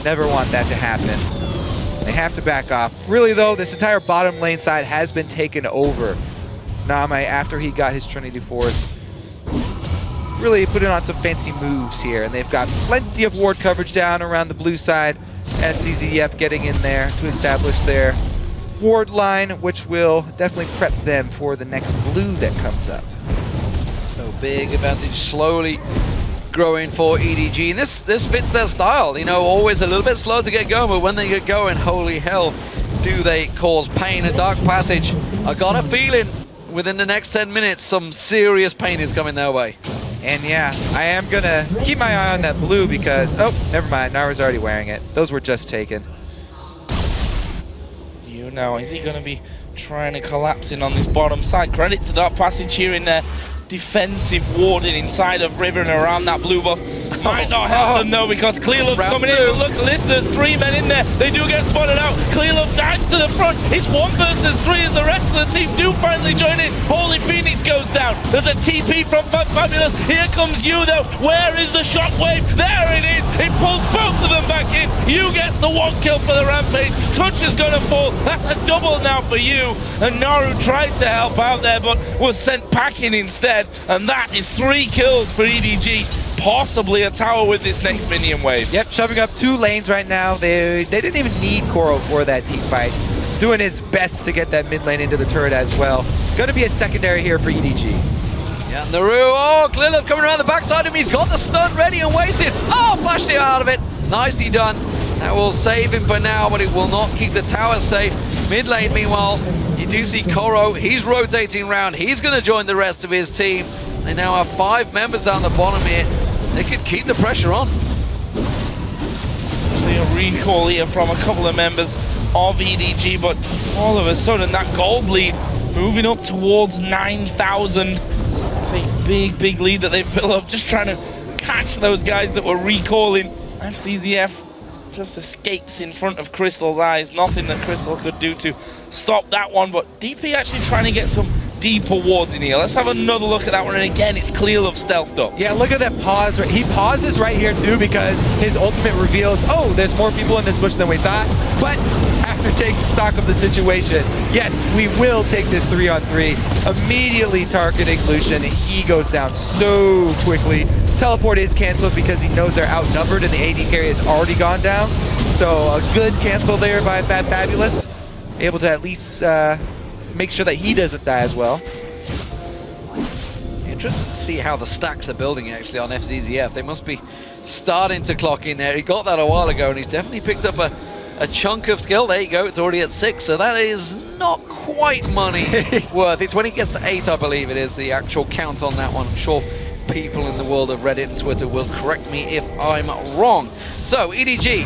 Never want that to happen. They have to back off. Really though, this entire bottom lane side has been taken over. NaMei, after he got his Trinity Force, really putting on some fancy moves here, and they've got plenty of ward coverage down around the blue side. Fzzf getting in there to establish their ward line, which will definitely prep them for the next blue that comes up. So big advantage slowly growing for EDG, and this fits their style. You know, always a little bit slow to get going, but when they get going, holy hell, do they cause pain. A Dark Passage, I got a feeling within the next 10 minutes some serious pain is coming their way. And yeah, I am gonna keep my eye on that blue because, oh, never mind, Naru's already wearing it. Those were just taken. You know, is he gonna be trying to collapse in on this bottom side? Credit to Dark Passage here in there. Defensive warding inside of River and around that blue buff. Might not help them though, because Clearlove's coming in. Look at this, there's 3 men in there. They do get spotted out. Clearlove dives to the front. It's 1 versus 3 as the rest of the team do finally join in. HolyPhoenix goes down. There's a TP from fabFabulous. Here comes you though. Where is the shockwave? There it is. It pulls both of them back in. You gets the 1 kill for the Rampage. Touch is gonna fall. That's a double now for you. And Naru tried to help out there, but was sent packing instead. And that is 3 kills for EDG. Possibly a tower with this next minion wave. Yep, shoving up 2 lanes right now. They didn't even need Koray for that team fight. Doing his best to get that mid lane into the turret as well. Gonna be a secondary here for EDG. Yeah, Naru, oh, Clearlove coming around the backside of him. He's got the stun ready and waiting. Oh, flashed it out of it. Nicely done. That will save him for now, but it will not keep the tower safe. Mid lane, meanwhile, you do see Koray. He's rotating around. He's going to join the rest of his team. They now have 5 members down the bottom here. They could keep the pressure on. See a recall here from a couple of members of EDG, but all of a sudden that gold lead moving up towards 9,000. It's a big lead that they've built up, just trying to catch those guys that were recalling. Fzzf just escapes in front of Crystal's eyes. Nothing that Crystal could do to stop that one, but DP actually trying to get some deeper wards in here. Let's have another look at that one, and again, it's Clearlove stealthed up. Yeah, look at that pause. He pauses right here too because his ultimate reveals, oh, there's more people in this bush than we thought. But after taking stock of the situation, yes, we will take this 3-on-3. Immediately targeting Lucian. He goes down so quickly. Teleport is canceled because he knows they're outnumbered and the AD carry has already gone down. So a good cancel there by fabFabulous. Able to at least make sure that he doesn't die as well. Interesting to see how the stacks are building actually on Fzzf. They must be starting to clock in there. He got that a while ago and he's definitely picked up a chunk of skill. There you go, it's already at 6, so that is not quite money worth. It's when he gets to 8, I believe it is, the actual count on that one. I'm sure people in the world of Reddit and Twitter will correct me if I'm wrong. So, EDG,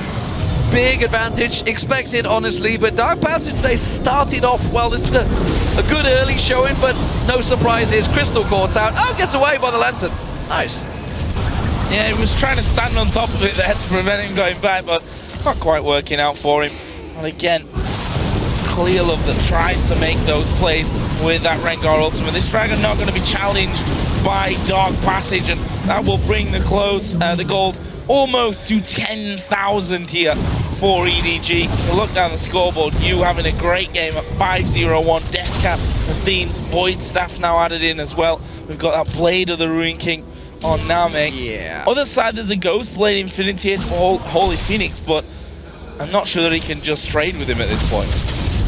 big advantage, expected honestly, but Dark Passage, they started off well. This is a good early showing, but no surprises. Crystal caught out. Oh, gets away by the lantern. Nice. Yeah, he was trying to stand on top of it there to prevent him going back, but not quite working out for him. And again, it's Clearlove that tries to make those plays with that Rengar ultimate. This Dragon not going to be challenged by Dark Passage, and that will bring the gold almost to 10,000 here for EDG. So look down the scoreboard, you having a great game at 5-0-1. Death Cap, Athene's Void Staff now added in as well. We've got that Blade of the Ruin King on NaMei. Yeah. Other side, there's a Ghost Blade Infinity for HolyPhoenix, but I'm not sure that he can just trade with him at this point.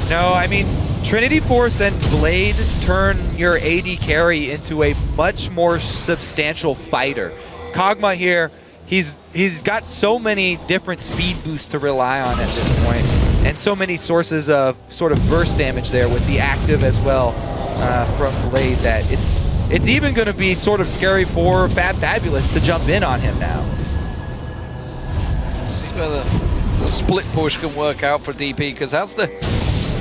No, I mean, Trinity Force and Blade turn your AD carry into a much more substantial fighter. Kog'Maw here, he's got so many different speed boosts to rely on at this point, and so many sources of sort of burst damage there with the active as well from Blade that it's even going to be sort of scary for fabFabulous to jump in on him now. This is where the split push can work out for DP, because that's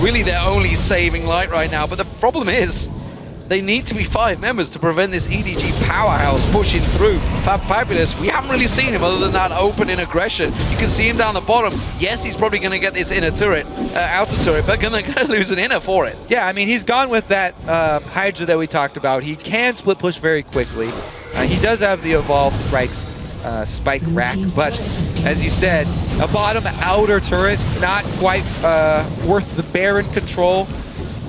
really their only saving light right now. But the problem is, they need to be 5 members to prevent this EDG powerhouse pushing through. fabFabulous, we haven't really seen him other than that opening aggression. You can see him down the bottom. Yes, he's probably going to get this inner turret, outer turret, but going to lose an inner for it. Yeah, I mean, he's gone with that Hydra that we talked about. He can split push very quickly. He does have the evolved spike rack, but as you said, a bottom outer turret, not quite worth the Baron control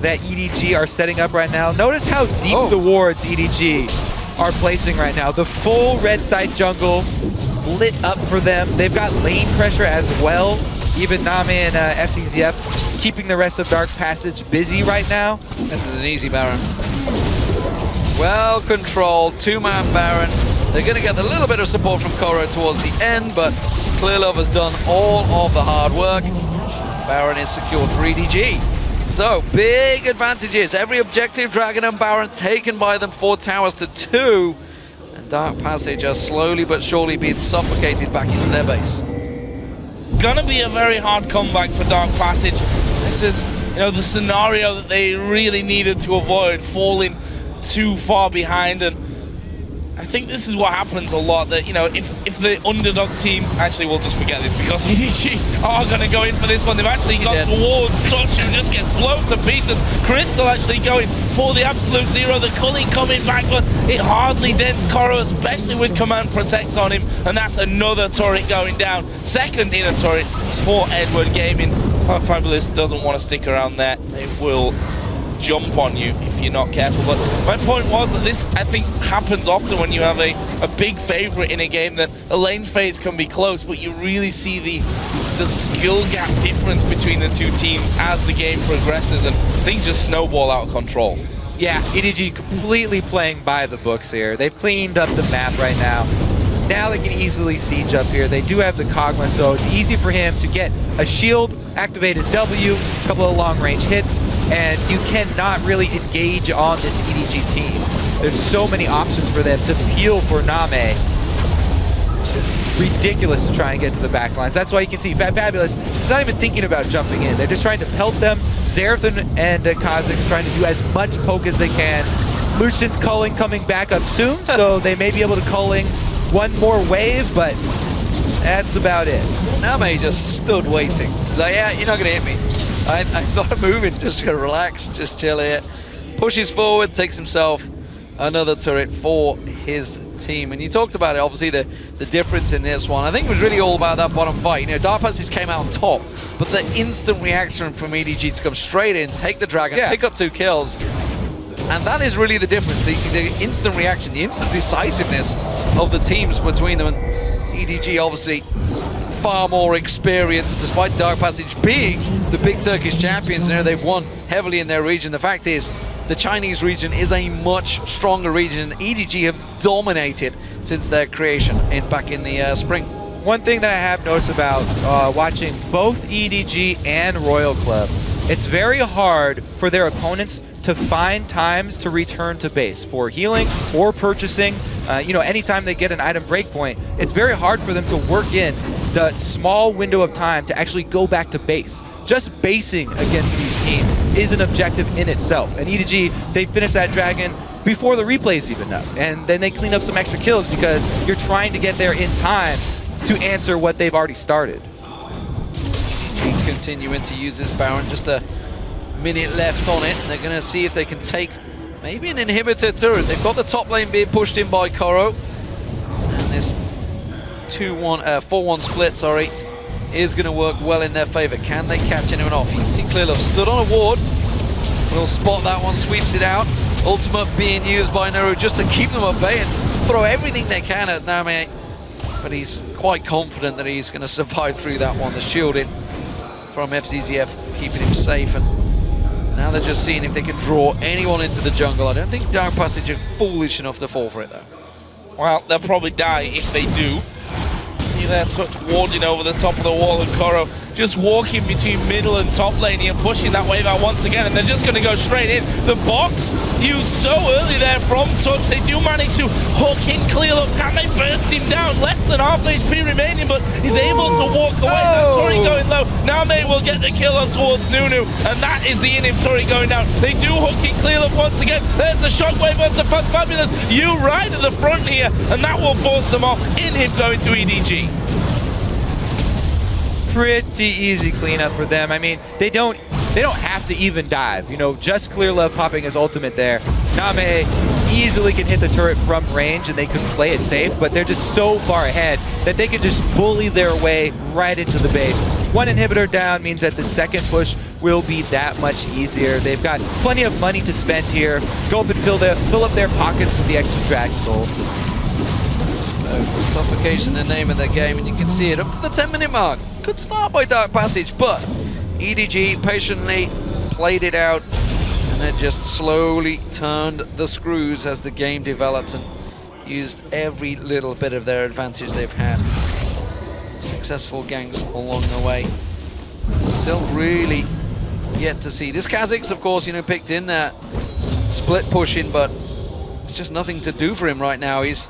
that EDG are setting up right now. Notice how deep the wards EDG are placing right now. The full red side jungle lit up for them. They've got lane pressure as well. Even NaMei and Fzzf keeping the rest of Dark Passage busy right now. This is an easy Baron. Well controlled, 2-man Baron. They're going to get a little bit of support from Koray towards the end, but Clearlove has done all of the hard work. Baron is secured for EDG. So, big advantages. Every objective, Dragon and Baron taken by them, 4 towers to 2. And Dark Passage are slowly but surely being suffocated back into their base. Gonna be a very hard comeback for Dark Passage. This is, you know, the scenario that they really needed to avoid, falling too far behind. And I think this is what happens a lot, that, you know, if the underdog team, actually we'll just forget this because EDG are going to go in for this one. They've actually got towards Touch and just gets blown to pieces. Crystal actually going for the absolute zero. The Cully coming back, but it hardly dents Koray, especially with Command Protect on him. And that's another turret going down. Second inner turret for Edward Gaming. fabFabulous doesn't want to stick around there. They will jump on you if you're not careful. But my point was that this, I think, happens often when you have a big favorite in a game, that a lane phase can be close, but you really see the skill gap difference between the two teams as the game progresses, and things just snowball out of control. Yeah, EDG completely playing by the books here. They've cleaned up the map right now. Now they can easily siege up here. They do have the Kog'Maw, so it's easy for him to get a shield, activate his W, a couple of long-range hits, and you cannot really engage on this EDG team. There's so many options for them to peel for NaMei. It's ridiculous to try and get to the backlines. That's why you can see fabFabulous is not even thinking about jumping in. They're just trying to pelt them. Zerth and Kha'Zix trying to do as much poke as they can. Lucian's culling coming back up soon, so they may be able to culling one more wave, but that's about it. NaMei just stood waiting. He's like, yeah, you're not going to hit me. I'm not moving, just going to relax, just chill here. Pushes forward, takes himself another turret for his team. And you talked about it, obviously, the difference in this one. I think it was really all about that bottom fight. You know, Dark Passage came out on top, but the instant reaction from EDG to come straight in, take the dragon, pick up 2 kills, and that is really the difference, the instant reaction, the instant decisiveness of the teams between them. And EDG obviously far more experienced, despite Dark Passage being the big Turkish champions. You know, they've won heavily in their region. The fact is, the Chinese region is a much stronger region. EDG have dominated since their creation back in the spring. One thing that I have noticed about watching both EDG and Royal Club, it's very hard for their opponents to find times to return to base for healing or purchasing. You know, anytime they get an item breakpoint, it's very hard for them to work in the small window of time to actually go back to base. Just basing against these teams is an objective in itself. And EDG, they finish that dragon before the replay's even up. And then they clean up some extra kills because you're trying to get there in time to answer what they've already started. Continuing to use this Baron, just a minute left on it. They're going to see if they can take maybe an inhibitor turret. They've got the top lane being pushed in by Koray. And this 4-1 split, sorry, is going to work well in their favor. Can they catch anyone off? You can see Clearlove stood on a ward. Will spot that one, sweeps it out. Ultimate being used by Naru just to keep them at bay and throw everything they can at NaMei. But he's quite confident that he's going to survive through that one. The shielding from Fzzf keeping him safe, and now they're just seeing if they can draw anyone into the jungle. I don't think Dark Passage are foolish enough to fall for it, though. Well, they'll probably die if they do. See there, Touch warding over the top of the wall, and Koray just walking between middle and top lane here, pushing that wave out once again, and they're just going to go straight in. The box used so early there from Touch. They do manage to hook in Clearlove. Can they burst him down? Less than half HP remaining, but he's able to walk away. That Tori going low. NaMei will get the kill on towards Nunu, and that is the inhib Tori going down. They do hook in Clearlove once again. There's the shockwave onto fabFabulous. You right at the front here, and that will force them off. Inhib going to EDG. Pretty easy cleanup for them. I mean, they don't have to even dive. You know, just Clearlove popping his ultimate there. NaMei easily can hit the turret from range and they can play it safe, but they're just so far ahead that they can just bully their way right into the base. One inhibitor down means that the second push will be that much easier. They've got plenty of money to spend here. Go up and fill up their pockets with the extra Dragon Gold. So Suffocation, the name of the game, and you can see it up to the 10-minute mark. Good start by Dark Passage, but EDG patiently played it out and then just slowly turned the screws as the game developed and used every little bit of their advantage they've had. Successful ganks along the way. Still really yet to see. This Kha'Zix, of course, you know, picked in that split pushing, but it's just nothing to do for him right now. He's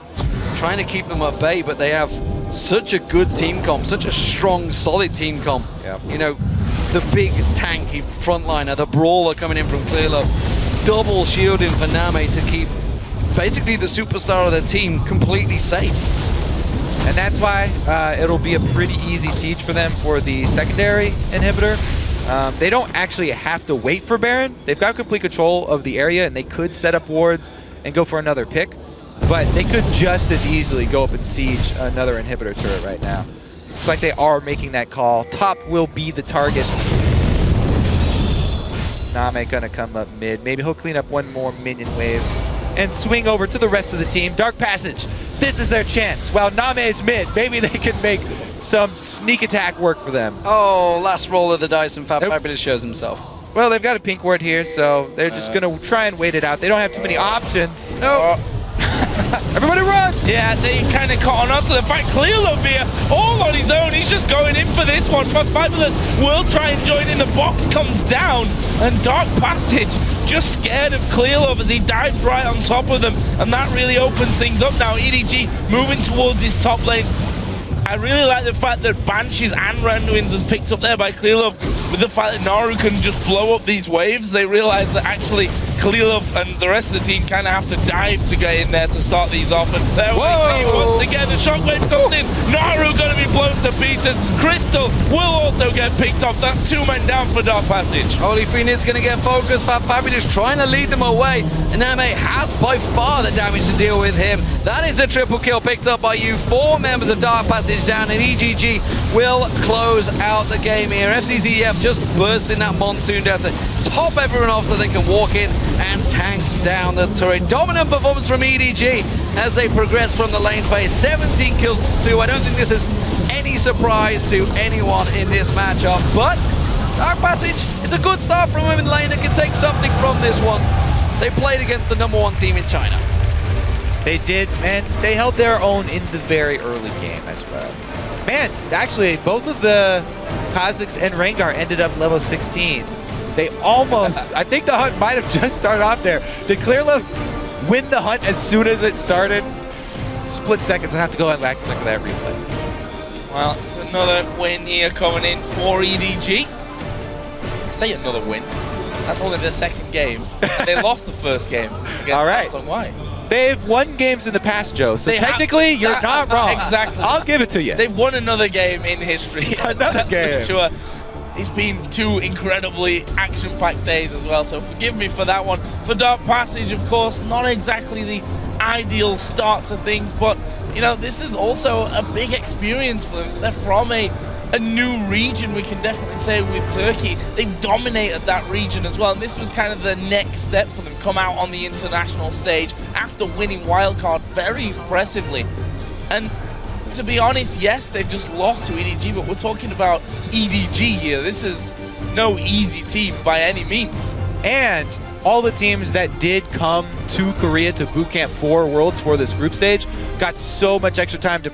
trying to keep them at bay, but they have such a good team comp, such a strong, solid team comp. Yep. You know, the big tanky frontliner, the brawler coming in from Clearlove, double shielding for NaMei to keep basically the superstar of the team completely safe. And that's why it'll be a pretty easy siege for them for the secondary inhibitor. They don't actually have to wait for Baron. They've got complete control of the area and they could set up wards and go for another pick. But they could just as easily go up and siege another inhibitor turret right now. Looks like they are making that call. Top will be the target. NaMei gonna come up mid. Maybe he'll clean up one more minion wave and swing over to the rest of the team. Dark Passage, this is their chance. While NaMei's mid, maybe they can make some sneak attack work for them. Oh, last roll of the dice and fabFabulous shows himself. Well, they've got a pink ward here, so they're just gonna try and wait it out. They don't have too many options. No. Everybody run! Yeah, they kind of caught on to the fact Clearlove here, all on his own. He's just going in for this one. fabFabulous will try and join in. The box comes down, and Dark Passage just scared of Clearlove as he dives right on top of them, and that really opens things up now. EDG moving towards this top lane. I really like the fact that Banshees and Randuin's is picked up there by Clearlove. With the fact that Naru can just blow up these waves, they realize that actually Clearlove and the rest of the team kind of have to dive to get in there to start these off. And there we see once again the shockwave comes in. Naru going to be blown to pieces. Crystal will also get picked up. That's 2 men down for Dark Passage. HolyPhoenix going to get focused. fabFabulous trying to lead them away. And NaMei has by far the damage to deal with him. That is a triple kill picked up by you. 4 members of Dark Passage down, and EDG will close out the game here. Fzzf just bursting that monsoon down to top everyone off so they can walk in and tank down the turret. Dominant performance from EDG as they progress from the lane phase. 17 kills to 2. I don't think this is any surprise to anyone in this matchup, but Dark Passage, it's a good start from them in lane that can take something from this one. They played against the #1 team in China. They did, and they held their own in the very early game as well. Man, actually, both of the Kha'Zix and Rengar ended up level 16. They almost, I think the hunt might have just started off there. Did Clearlove win the hunt as soon as it started? Split seconds, we'll have to go and back and look at that replay. Well, it's another win here coming in for EDG. Say another win. That's only their second game. They lost the first game against Samsung White. They've won games in the past, Joe, so technically you're not wrong. Exactly. I'll give it to you. They've won another game in history. Another game. For sure. It's been 2 incredibly action-packed days as well, so forgive me for that one. For Dark Passage, of course, not exactly the ideal start to things, but, you know, this is also a big experience for them. They're from a new region, we can definitely say, with Turkey. They've dominated that region as well, and this was kind of the next step for them, come out on the international stage after winning Wildcard very impressively. And to be honest, yes, they've just lost to EDG, but we're talking about EDG here. This is no easy team by any means. And all the teams that did come to Korea to Bootcamp 4 Worlds for this group stage got so much extra time to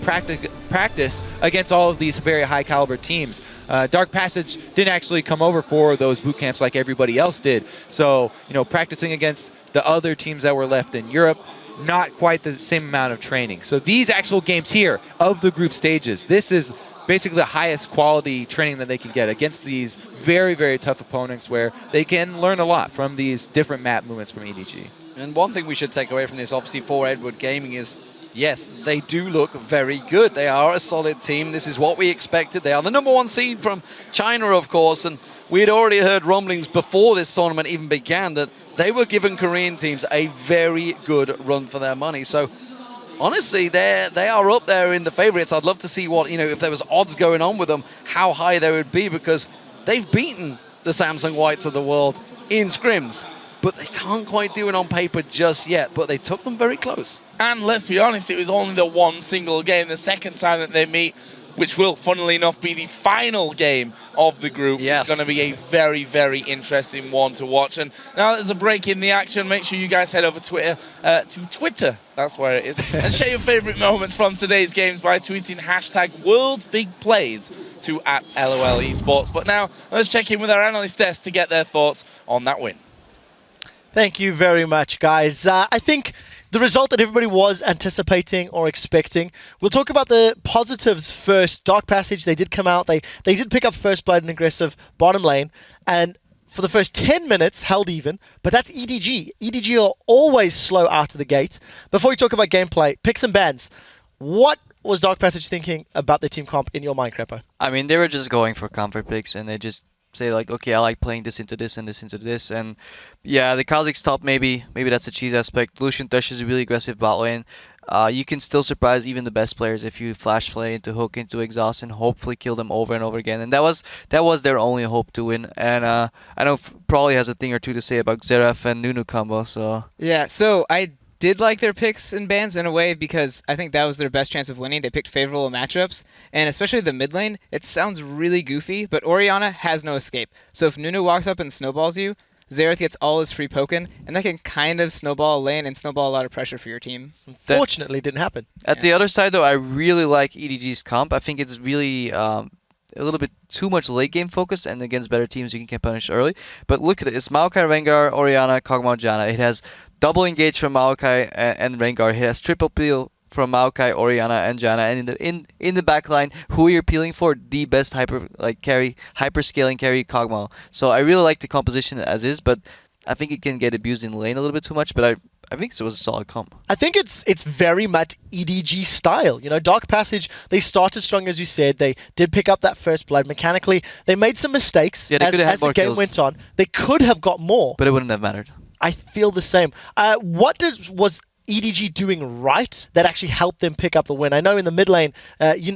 practice against all of these very high caliber teams. Dark Passage didn't actually come over for those boot camps like everybody else did. So, practicing against the other teams that were left in Europe, not quite the same amount of training. So these actual games here of the group stages, this is basically the highest quality training that they can get against these very, very tough opponents where they can learn a lot from these different map movements from EDG. And one thing we should take away from this, obviously, for Edward Gaming is, yes, they do look very good. They are a solid team. This is what we expected. They are the #1 seed from China, of course, and we had already heard rumblings before this tournament even began that they were giving Korean teams a very good run for their money. So, honestly, they are up there in the favorites. I'd love to see what, if there was odds going on with them, how high they would be, because they've beaten the Samsung Whites of the world in scrims. But they can't quite do it on paper just yet, but they took them very close. And let's be honest, it was only the one single game, the second time that they meet, which will, funnily enough, be the final game of the group. Yes. It's going to be a very, very interesting one to watch. And now there's a break in the action. Make sure you guys head over to Twitter, that's where it is, and share your favorite moments from today's games by tweeting #World'sBigPlays to @LOL Esports. But now, let's check in with our analyst desk to get their thoughts on that win. Thank you very much, guys. I think the result that everybody was anticipating or expecting. We'll talk about the positives first. Dark Passage, they did come out. They did pick up first blood in aggressive bottom lane. And for the first 10 minutes, held even. But that's EDG. EDG are always slow out of the gate. Before we talk about gameplay, picks and bans. What was Dark Passage thinking about the team comp in your mind, Crepo? I mean, they were just going for comfort picks, and they just say like, okay, I like playing this into this and this into this, and yeah, the Kha'Zix top, maybe that's a cheese aspect. Lucian Thresh is a really aggressive bot lane. You can still surprise even the best players if you flash flay into hook, into exhaust, and hopefully kill them over and over again. And that was their only hope to win. And I know probably has a thing or two to say about Fzzf and Nunu combo. So yeah, so I did like their picks and bans in a way because I think that was their best chance of winning. They picked favorable matchups, and especially the mid lane, it sounds really goofy, but Orianna has no escape. So if Nunu walks up and snowballs you, Xerath gets all his free poken, and that can kind of snowball a lane and snowball a lot of pressure for your team. Unfortunately, it didn't happen. At the other side, though, I really like EDG's comp. I think it's really a little bit too much late game focused, and against better teams, you can get punished early. But look at it. It's Maokai, Rengar, Orianna, Kog'Maw, Janna. It has double engage from Maokai and Rengar. It has triple peel from Maokai, Orianna, and Janna. And in the back line, who you're peeling for? The best hyper scaling carry, Kog'Maw. So I really like the composition as is, but I think it can get abused in lane a little bit too much. But I think it was a solid comp. I think it's very much EDG style. Dark Passage, they started strong, as you said. They did pick up that first blood. Mechanically, they made some mistakes as the game went on. They could have got more. But it wouldn't have mattered. I feel the same. What was EDG doing right that actually helped them pick up the win? I know in the mid lane,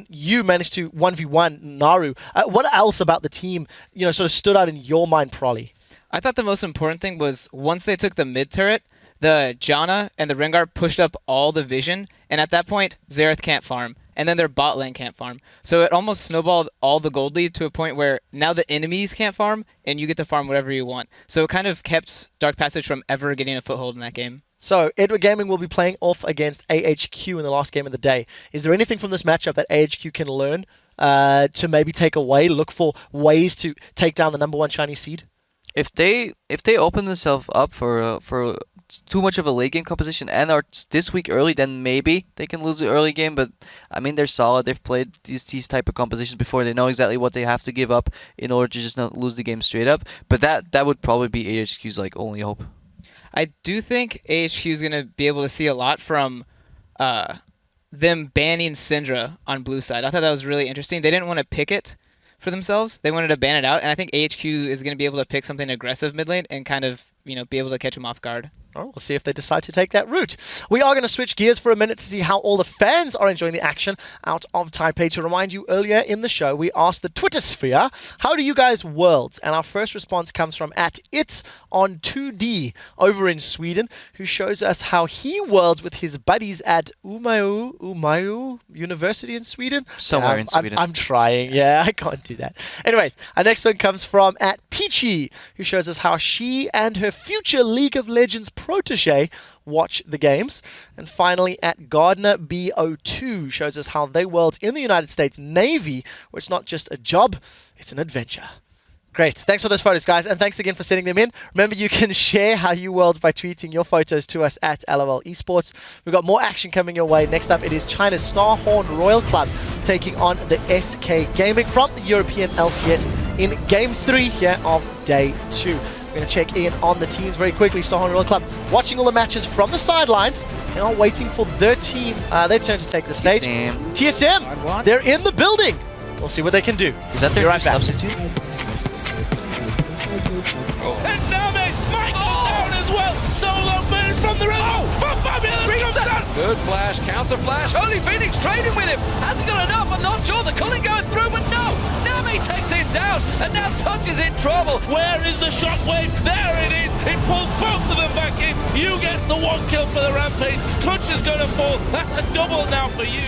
you managed to 1v1 Naru. What else about the team, sort of stood out in your mind, Prolly? I thought the most important thing was once they took the mid turret, the Janna and the Rengar pushed up all the vision, and at that point, Xerath can't farm, and then their bot lane can't farm. So it almost snowballed all the gold lead to a point where now the enemies can't farm, and you get to farm whatever you want. So it kind of kept Dark Passage from ever getting a foothold in that game. So, Edward Gaming will be playing off against AHQ in the last game of the day. Is there anything from this matchup that AHQ can learn to maybe take away, look for ways to take down the #1 Chinese seed? If they open themselves up for too much of a late game composition and are this week early, then maybe they can lose the early game. But I mean, they're solid. They've played these type of compositions before. They know exactly what they have to give up in order to just not lose the game straight up. But that would probably be AHQ's only hope. I do think AHQ is going to be able to see a lot from them banning Syndra on blue side. I thought that was really interesting. They didn't want to pick it for themselves. They wanted to ban it out, and I think AHQ is going to be able to pick something aggressive mid lane and kind of be able to catch them off guard. Oh, we'll see if they decide to take that route. We are going to switch gears for a minute to see how all the fans are enjoying the action out of Taipei. To remind you, earlier in the show, we asked the Twitter sphere, how do you guys Worlds? And our first response comes from @itson2d over in Sweden, who shows us how he Worlds with his buddies at Umeå University in Sweden. Somewhere in Sweden. I'm trying. Yeah, I can't do that. Anyways, our next one comes from @Peachy, who shows us how she and her future League of Legends protege watch the games. And finally, at Gardner BO2 shows us how they world in the United States Navy, where it's not just a job, it's an adventure. Great. Thanks for those photos, guys, and thanks again for sending them in. Remember, you can share how you world by tweeting your photos to us at LOL Esports. We've got more action coming your way. Next up, it is China's Starhorn Royal Club taking on the SK Gaming from the European LCS in Game 3 here of Day 2. We're going to check in on the teams very quickly. Starhorn Royal Club watching all the matches from the sidelines and are waiting for their team, their turn to take the stage. TSM, they're in the building. We'll see what they can do. Is that their right back. substitute? And NaMei might go down as well. Solo burn from the river. fabFabulous comes down. Good flash, counter flash. HolyPhoenix trading with him. Has he got enough? I'm not sure. The culling going through, but no. NaMei takes it down, and now Touch is in trouble. Where is the shockwave? There it is. It pulls both of them back in. You get the 1 kill for the Rampage. Touch is going to fall. That's a double now for you.